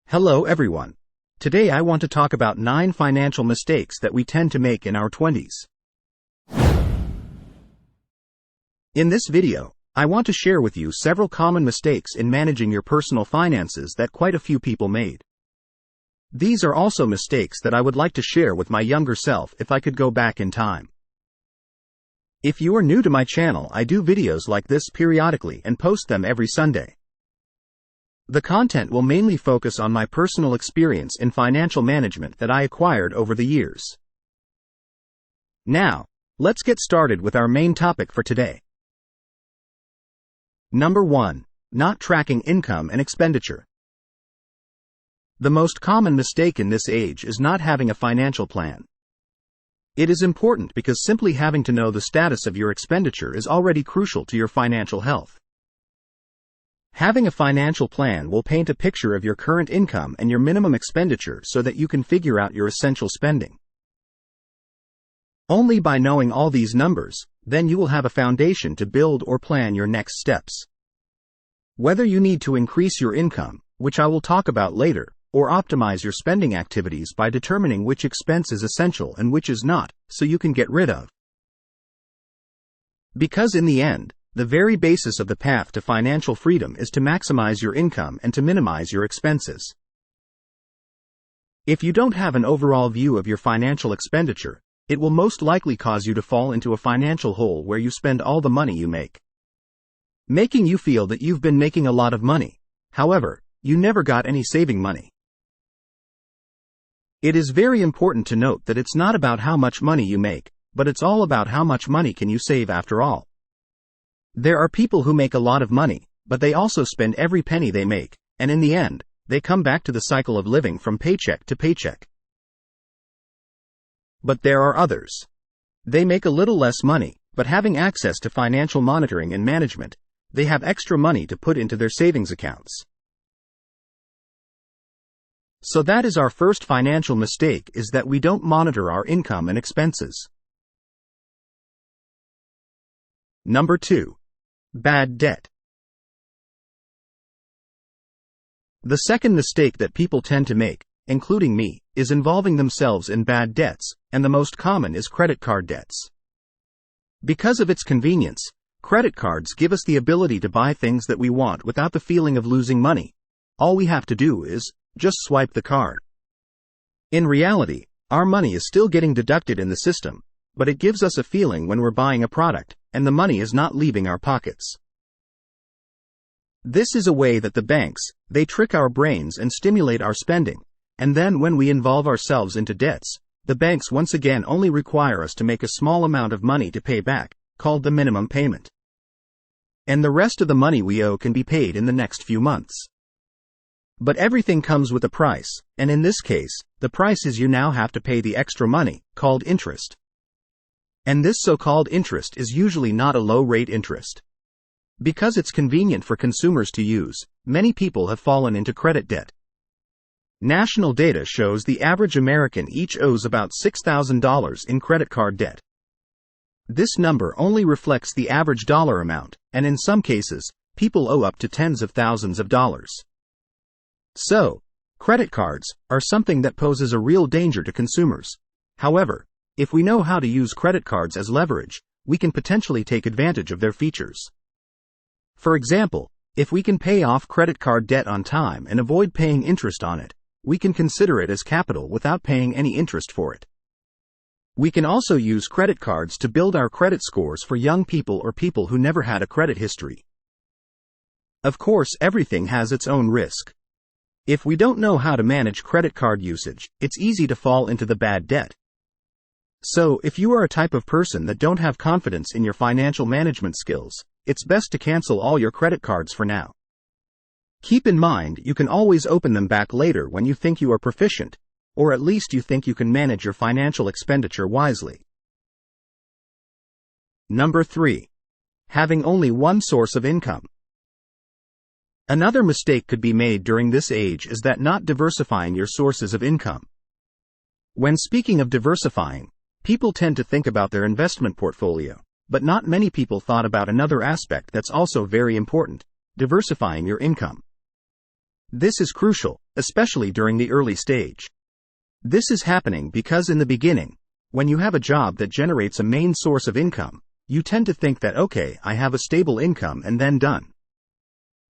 Hello everyone. Today I want to talk about 9 financial mistakes that we tend to make in our 20s. In this video, I want to share with you several common mistakes in managing your personal finances that quite a few people made. These are also mistakes that I would like to share with my younger self if I could go back in time. If you are new to my channel, I do videos like this periodically and post them every Sunday. The content will mainly focus on my personal experience in financial management that I acquired over the years. Now, let's get started with our main topic for today. Number 1. Not tracking income and expenditure. The most common mistake in this age is not having a financial plan. It is important because simply having to know the status of your expenditure is already crucial to your financial health. Having a financial plan will paint a picture of your current income and your minimum expenditure so that you can figure out your essential spending. Only by knowing all these numbers, then you will have a foundation to build or plan your next steps. Whether you need to increase your income, which I will talk about later, or optimize your spending activities by determining which expense is essential and which is not, so you can get rid of. Because in the end, the very basis of the path to financial freedom is to maximize your income and to minimize your expenses. If you don't have an overall view of your financial expenditure, it will most likely cause you to fall into a financial hole where you spend all the money you make, making you feel that you've been making a lot of money. However, you never got any saving money. It is very important to note that it's not about how much money you make, but it's all about how much money can you save after all. There are people who make a lot of money, but they also spend every penny they make, and in the end, they come back to the cycle of living from paycheck to paycheck. But there are others. They make a little less money, but having access to financial monitoring and management, they have extra money to put into their savings accounts. So that is our first financial mistake, is that we don't monitor our income and expenses. Number 2. Bad debt. The second mistake that people tend to make, including me, is involving themselves in bad debts, and the most common is credit card debts. Because of its convenience, credit cards give us the ability to buy things that we want without the feeling of losing money. All we have to do is just swipe the card. In reality, our money is still getting deducted in the system, but it gives us a feeling when we're buying a product, and the money is not leaving our pockets. This is a way that the banks, they trick our brains and stimulate our spending, and then when we involve ourselves into debts, the banks once again only require us to make a small amount of money to pay back, called the minimum payment. And the rest of the money we owe can be paid in the next few months. But everything comes with a price, and in this case, the price is you now have to pay the extra money, called interest. And this so-called interest is usually not a low-rate interest. Because it's convenient for consumers to use, many people have fallen into credit debt. National data shows the average American each owes about $6,000 in credit card debt. This number only reflects the average dollar amount, and in some cases, people owe up to tens of thousands of dollars. So, credit cards are something that poses a real danger to consumers. However, if we know how to use credit cards as leverage, we can potentially take advantage of their features. For example, if we can pay off credit card debt on time and avoid paying interest on it, we can consider it as capital without paying any interest for it. We can also use credit cards to build our credit scores for young people or people who never had a credit history. Of course, everything has its own risk. If we don't know how to manage credit card usage, it's easy to fall into the bad debt. So, if you are a type of person that don't have confidence in your financial management skills, it's best to cancel all your credit cards for now. Keep in mind, you can always open them back later when you think you are proficient, or at least you think you can manage your financial expenditure wisely. Number 3. Having only one source of income. Another mistake could be made during this age is that not diversifying your sources of income. When speaking of diversifying, people tend to think about their investment portfolio, but not many people thought about another aspect that's also very important: diversifying your income. This is crucial, especially during the early stage. This is happening because in the beginning, when you have a job that generates a main source of income, you tend to think that okay, I have a stable income and then done.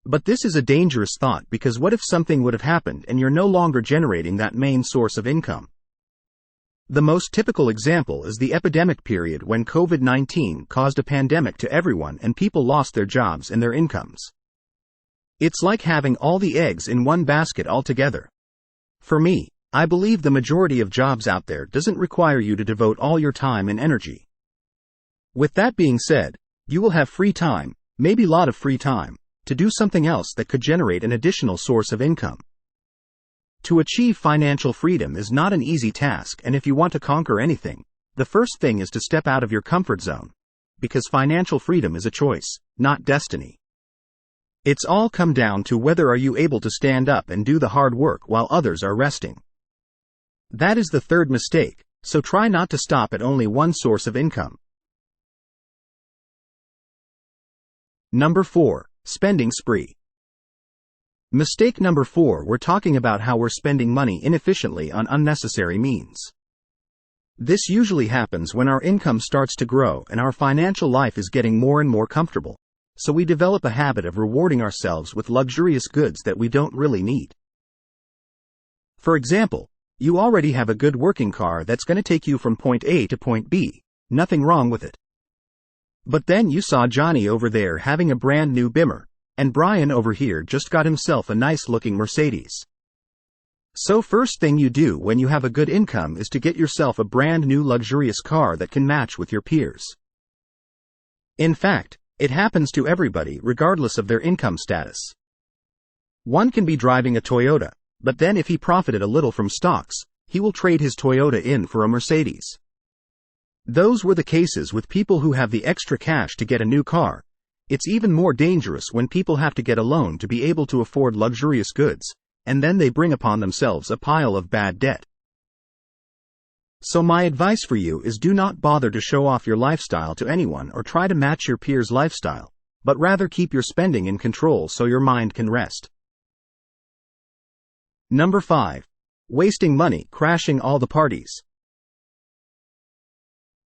But this is a dangerous thought because what if something would have happened and you're no longer generating that main source of income? The most typical example is the epidemic period when COVID-19 caused a pandemic to everyone and people lost their jobs and their incomes. It's like having all the eggs in one basket altogether. For me, I believe the majority of jobs out there doesn't require you to devote all your time and energy. With that being said, you will have free time, maybe a lot of free time, to do something else that could generate an additional source of income. To achieve financial freedom is not an easy task, and if you want to conquer anything, the first thing is to step out of your comfort zone. Because financial freedom is a choice, not destiny. It's all come down to whether are you able to stand up and do the hard work while others are resting. That is the third mistake, so try not to stop at only one source of income. Number 4. Spending spree. Mistake number 4, we're talking about how we're spending money inefficiently on unnecessary means. This usually happens when our income starts to grow and our financial life is getting more and more comfortable, so we develop a habit of rewarding ourselves with luxurious goods that we don't really need. For example, you already have a good working car that's going to take you from point A to point B, nothing wrong with it. But then you saw Johnny over there having a brand new Beamer, and Brian over here just got himself a nice-looking Mercedes. So first thing you do when you have a good income is to get yourself a brand new luxurious car that can match with your peers. In fact, it happens to everybody regardless of their income status. One can be driving a Toyota, but then if he profited a little from stocks, he will trade his Toyota in for a Mercedes. Those were the cases with people who have the extra cash to get a new car. It's even more dangerous when people have to get a loan to be able to afford luxurious goods, and then they bring upon themselves a pile of bad debt. So my advice for you is do not bother to show off your lifestyle to anyone or try to match your peers' lifestyle, but rather keep your spending in control so your mind can rest. Number 5. Wasting money crashing all the parties.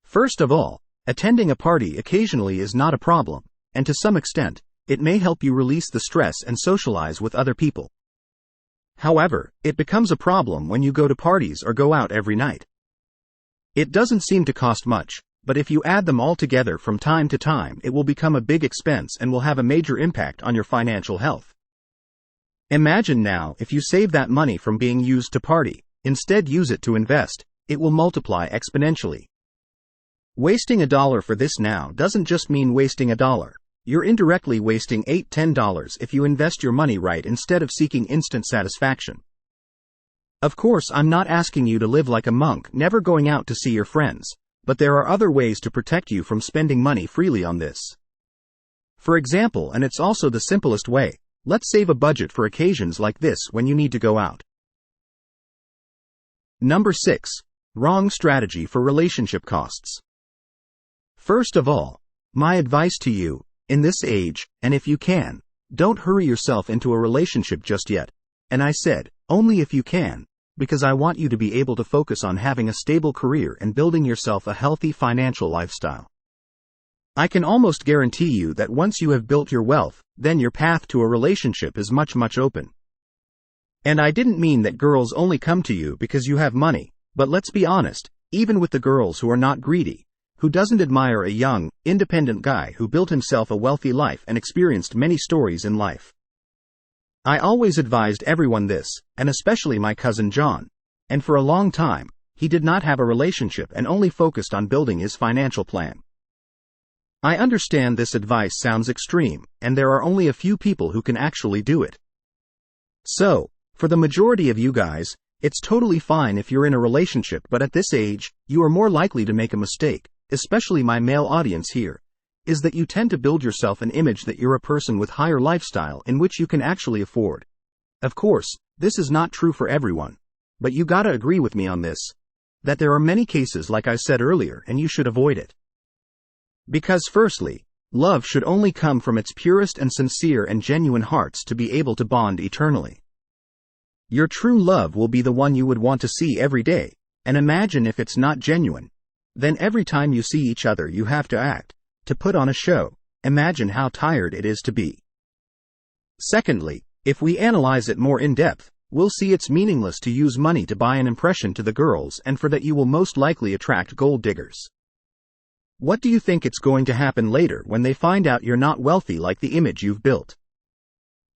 First of all, attending a party occasionally is not a problem, and to some extent, it may help you release the stress and socialize with other people. However, it becomes a problem when you go to parties or go out every night. It doesn't seem to cost much, but if you add them all together from time to time, it will become a big expense and will have a major impact on your financial health. Imagine now if you save that money from being used to party, instead use it to invest, it will multiply exponentially. Wasting $1 for this now doesn't just mean wasting $1. You're indirectly wasting $8-10 if you invest your money right instead of seeking instant satisfaction. Of course, I'm not asking you to live like a monk, never going out to see your friends, but there are other ways to protect you from spending money freely on this. For example, and it's also the simplest way, let's save a budget for occasions like this when you need to go out. Number 6. Wrong strategy for relationship costs. First of all, my advice to you, in this age, and if you can, don't hurry yourself into a relationship just yet. And I said, only if you can, because I want you to be able to focus on having a stable career and building yourself a healthy financial lifestyle. I can almost guarantee you that once you have built your wealth, then your path to a relationship is much open. And I didn't mean that girls only come to you because you have money, but let's be honest, even with the girls who are not greedy, who doesn't admire a young, independent guy who built himself a wealthy life and experienced many stories in life. I always advised everyone this, and especially my cousin John, and for a long time, he did not have a relationship and only focused on building his financial plan. I understand this advice sounds extreme, and there are only a few people who can actually do it. So, for the majority of you guys, it's totally fine if you're in a relationship, but at this age, you are more likely to make a mistake, especially my male audience here, is that you tend to build yourself an image that you're a person with higher lifestyle in which you can actually afford. Of course, this is not true for everyone, but you gotta agree with me on this, that there are many cases like I said earlier and you should avoid it. Because firstly, love should only come from its purest and sincere and genuine hearts to be able to bond eternally. Your true love will be the one you would want to see every day, and imagine if it's not genuine. Then every time you see each other you have to act, to put on a show. Imagine how tired it is to be. Secondly, if we analyze it more in depth, we'll see it's meaningless to use money to buy an impression to the girls, and for that you will most likely attract gold diggers. What do you think it's going to happen later when they find out you're not wealthy like the image you've built?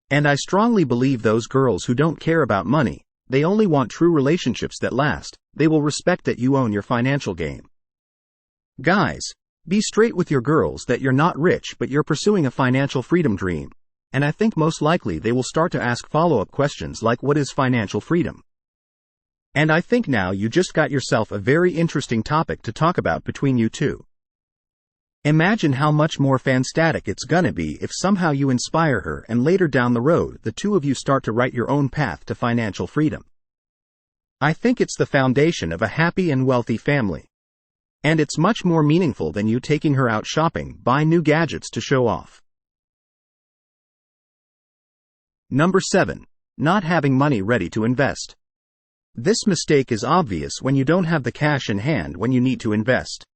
And I strongly believe those girls who don't care about money, they only want true relationships that last, they will respect that you own your financial game. Guys, be straight with your girls that you're not rich but you're pursuing a financial freedom dream. And I think most likely they will start to ask follow-up questions like, what is financial freedom? And I think now you just got yourself a very interesting topic to talk about between you two. Imagine how much more fantastic it's gonna be if somehow you inspire her and later down the road the two of you start to write your own path to financial freedom. I think it's the foundation of a happy and wealthy family. And it's much more meaningful than you taking her out shopping, buy new gadgets to show off. Number 7. Not having money ready to invest. This mistake is obvious when you don't have the cash in hand when you need to invest.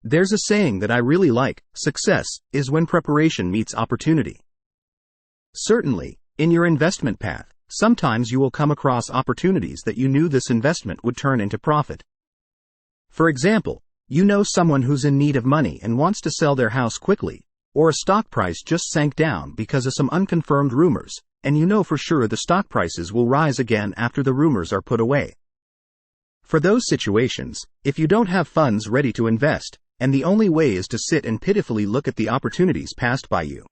There's a saying that I really like: success is when preparation meets opportunity. Certainly, in your investment path, sometimes you will come across opportunities that you knew this investment would turn into profit. For example, you know someone who's in need of money and wants to sell their house quickly, or a stock price just sank down because of some unconfirmed rumors, and you know for sure the stock prices will rise again after the rumors are put away. For those situations, if you don't have funds ready to invest, and the only way is to sit and pitifully look at the opportunities passed by you.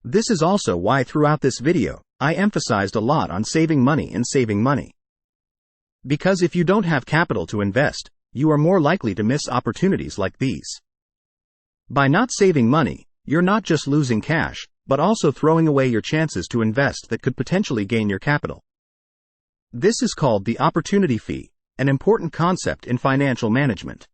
This is also why throughout this video, I emphasized a lot on saving money and saving money. Because if you don't have capital to invest, you are more likely to miss opportunities like these. By not saving money, you're not just losing cash, but also throwing away your chances to invest that could potentially gain your capital. This is called the opportunity fee, an important concept in financial management.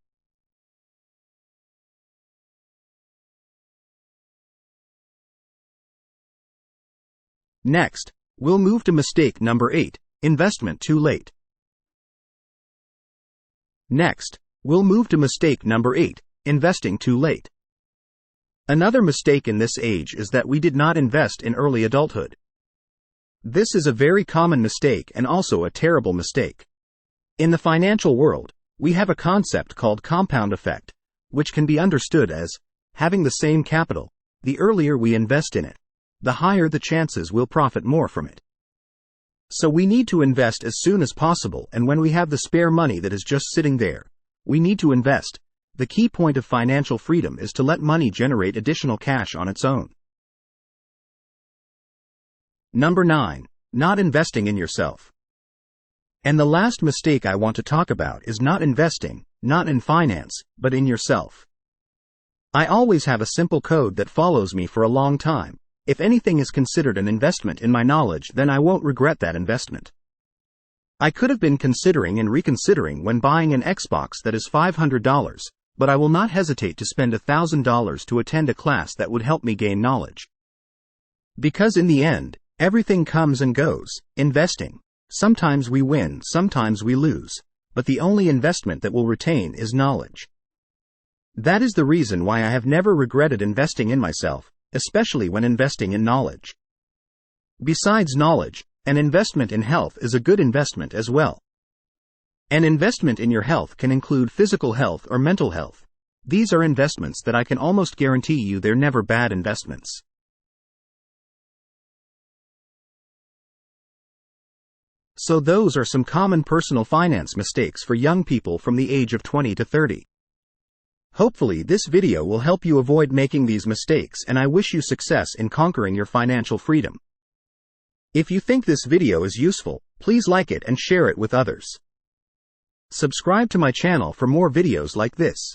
Next, we'll move to mistake number 8, investment too late. Next, we'll move to mistake number 8, investing too late. Another mistake in this age is that we did not invest in early adulthood. This is a very common mistake and also a terrible mistake. In the financial world, we have a concept called compound effect, which can be understood as having the same capital. The earlier we invest in it, the higher the chances we'll profit more from it. So we need to invest as soon as possible, and when we have the spare money that is just sitting there, we need to invest. The key point of financial freedom is to let money generate additional cash on its own. Number 9. Not investing in yourself. And the last mistake I want to talk about is not investing, not in finance, but in yourself. I always have a simple code that follows me for a long time. If anything is considered an investment in my knowledge, then I won't regret that investment. I could have been considering and reconsidering when buying an Xbox that is $500, but I will not hesitate to spend $1,000 to attend a class that would help me gain knowledge. Because in the end, everything comes and goes. Investing. Sometimes we win, sometimes we lose, but the only investment that will retain is knowledge. That is the reason why I have never regretted investing in myself, especially when investing in knowledge. Besides knowledge, an investment in health is a good investment as well. An investment in your health can include physical health or mental health. These are investments that I can almost guarantee you they're never bad investments. So those are some common personal finance mistakes for young people from the age of 20 to 30. Hopefully this video will help you avoid making these mistakes, and I wish you success in conquering your financial freedom. If you think this video is useful, please like it and share it with others. Subscribe to my channel for more videos like this.